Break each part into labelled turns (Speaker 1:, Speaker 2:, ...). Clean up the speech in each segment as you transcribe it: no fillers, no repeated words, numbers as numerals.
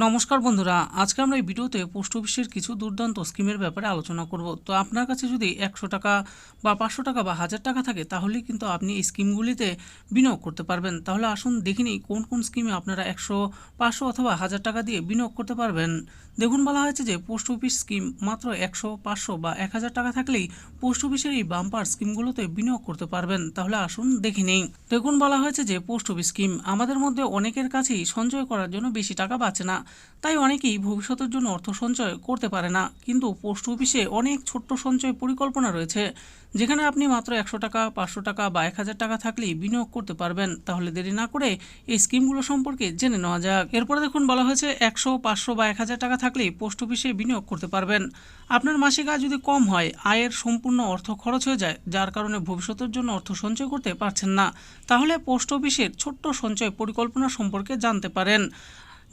Speaker 1: নমস্কার বন্ধুরা, আজকে আমরা এই ভিডিওতে পোস্ট অফিসের কিছু দুর্দান্ত স্কিমের ব্যাপারে আলোচনা করব। তো আপনার কাছে যদি 100 টাকা বা 500 টাকা বা 1000 টাকা থাকে তাহলেই কিন্তু আপনি এই স্কিমগুলিতে বিনিয়োগ করতে পারবেন। তাহলে আসুন দেখে নিই কোন কোন স্কিমে আপনারা 100, 500 অথবা 1000 টাকা দিয়ে বিনিয়োগ করতে পারবেন। দেখুন, বলা হয়েছে যে পোস্ট অফিস স্কিম মাত্র 100, 500 বা 1000 টাকা থাকলেই পোস্ট অফিসের এই বাম্পার স্কিমগুলোতে বিনিয়োগ করতে পারবেন। তাহলে আসুন দেখে নিই। দেখুন, বলা হয়েছে যে পোস্ট অফিস স্কিম আমাদের মধ্যে অনেকের কাছেই সঞ্চয় করার জন্য বেশি টাকা বাঁচে না, তাই অনেকেই ভবিষ্যতের জন্য অর্থ সঞ্চয় করতে পারে না। কিন্তু পোস্ট অফিসে অনেক ছোট্ট সঞ্চয় পরিকল্পনা রয়েছে, যেখানে আপনি মাত্র 100 টাকা, 500 টাকা বা 1000 টাকা থাকলেই বিনিয়োগ করতে পারবেন। তাহলে দেরি না করে এই স্কিমগুলো সম্পর্কে জেনে নেওয়া যাক। এরপরে দেখুন, বলা হয়েছে 100, 500 বা 1000 টাকা থাকলেই পোস্ট অফিসে বিনিয়োগ করতে পারবেন। আপনার মাসিক আয় যদি কম হয়, আয়ের সম্পূর্ণ অর্থ খরচ হয়ে যায়, যার কারণে ভবিষ্যতের জন্য অর্থ সঞ্চয় করতে পারছেন না, তাহলে পোস্ট অফিসের ছোট্ট সঞ্চয় পরিকল্পনা সম্পর্কে জানতে পারেন,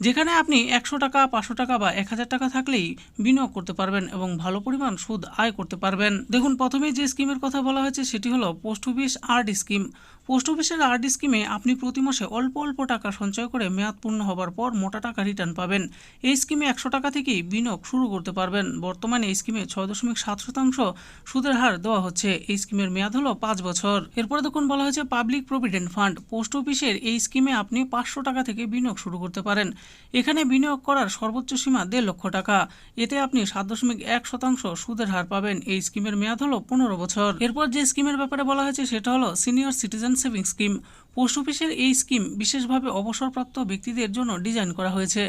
Speaker 1: যেখানে আপনি 100 টাকা, 500 টাকা বা 1000 টাকা থাকলেই বিনিয়োগ করতে পারবেন এবং ভালো পরিমাণ সুদ আয় করতে পারবেন। দেখুন, প্রথমেই যে স্কিমের কথা বলা হয়েছে সেটি হলো post office RD scheme. Post অফিসের আরডি স্কিমে আপনি প্রতি মাসে অল্প অল্প টাকা সঞ্চয় করে মেয়াদ পূর্ণ হবার পর মোটা টাকা রিটার্ন পাবেন। এই স্কিমে 100 টাকা থেকেই বিনিয়োগ শুরু করতে পারবেন। বর্তমানে এই স্কিমে 6.7% সুদের হার দেওয়া হচ্ছে। এই স্কিমের মেয়াদ হলো 5 বছর। এরপরে দেখুন, বলা হয়েছে পাবলিক প্রভিডেন্ট ফান্ড। পোস্ট অফিসের এই স্কিমে আপনি 500 টাকা থেকে বিনিয়োগ শুরু করতে পারেন। এখানে বিনিয়োগ করার সর্বোচ্চ সীমা 1.5 লক্ষ টাকা। এতে আপনি 7.1% সুদের হার পাবেন। এই স্কিমের মেয়াদ হলো 15 বছর। এরপর যে স্কিমের ব্যাপারে বলা হয়েছে সেটা হলো senior citizen savings scheme. Post অফিসের এই স্কিম বিশেষভাবে অবসরপ্রাপ্ত ব্যক্তিদের জন্য ডিজাইন করা হয়েছে।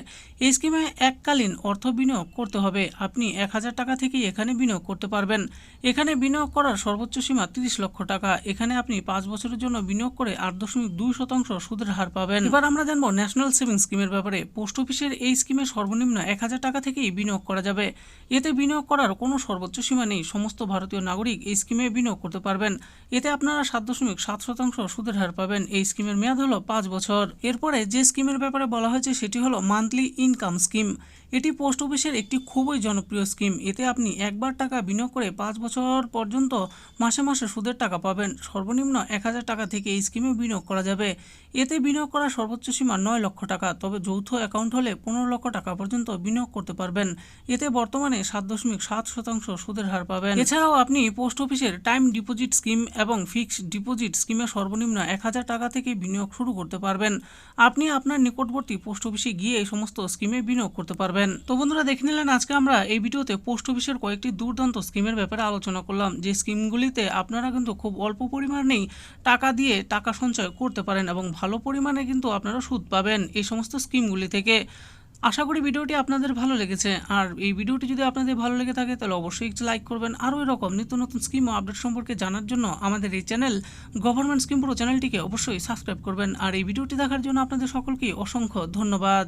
Speaker 1: এই স্কিমে এককালীন অর্থ বিনিয়োগ করতে হবে। আপনি 1000 টাকা থেকেই এখানে বিনিয়োগ করতে পারবেন। এখানে বিনিয়োগ করার সর্বোচ্চ সীমা 30 লক্ষ টাকা। এখানে আপনি 5 বছরের জন্য বিনিয়োগ করে 8.2% সুদের হার পাবেন। এবার আমরা জানবো ন্যাশনাল সেভিংস স্কিমের ব্যাপারে। পোস্ট অফিসের এই স্কিমে সর্বনিম্ন 1000 টাকা থেকেই বিনিয়োগ করা যাবে। এতে বিনিয়োগ করার কোনো সর্বোচ্চ সীমা নেই। সমস্ত ভারতীয় নাগরিক এই স্কিমে বিনিয়োগ করতে পারবেন। এতে আপনারা 7.7% সুদের হার পাবেন। এই স্কিমের মেয়াদ হলো 5 বছর। এরপরে যে স্কিমের ব্যাপারে বলা হয়েছে সেটি হলো মান্থলি ইনকাম স্কিম। এটি পোস্ট অফিসের একটি খুবই জনপ্রিয় স্কিম। এতে আপনি একবার টাকা বিনিয়োগ করে 5 বছর পর্যন্ত মাসে মাসে সুদের টাকা পাবেন। সর্বনিম্ন 1000 টাকা থেকে এই স্কিমে বিনিয়োগ করা যাবে। এতে বিনিয়োগ করার সর্বোচ্চ সীমা 9 লক্ষ টাকা। তবে যৌথ অ্যাকাউন্ট হলে 15 লক্ষ টাকা পর্যন্ত বিনিয়োগ করতে পারবেন। এতে বর্তমানে 7.7% সুদের হার পাবেন। এছাড়াও আপনি পোস্ট অফিসের টাইম ডিপোজিট স্কিম এবং ফিক্সড ডিপোজিট স্কিমে সর্বনিম্ন 1000 টাকা থেকে বিনিয়োগ শুরু করতে পারবেন। আপনি আপনার নিকটবর্তী পোস্ট অফিসে গিয়ে এই সমস্ত স্কিমে বিনিয়োগ করতে পারবেন। তো বন্ধুরা, দেখে নিলেন আজকে আমরা এই ভিডিওতে পোস্ট অফিসের কয়েকটি দুর্দান্ত স্কিমের ব্যাপারে আলোচনা করলাম, যে স্কিমগুলিতে আপনারা কিন্তু খুব অল্প পরিমাণেই টাকা দিয়ে টাকা সঞ্চয় করতে পারেন এবং ভালো পরিমাণে কিন্তু আপনারা সুদ পাবেন এই সমস্ত স্কিমগুলি থেকে। আশা করি ভিডিওটি আপনাদের ভালো লেগেছে। আর এই ভিডিওটি যদি আপনাদের ভালো লেগে থাকে তাহলে অবশ্যই একটু লাইক করবেন। আরও এরকম নিত্য নতুন স্কিম ও আপডেট সম্পর্কে জানার জন্য আমাদের এই চ্যানেল গভর্নমেন্ট স্কিম প্রো চ্যানেলটিকে অবশ্যই সাবস্ক্রাইব করবেন। আর এই ভিডিওটি দেখার জন্য আপনাদের সকলকে অসংখ্য ধন্যবাদ।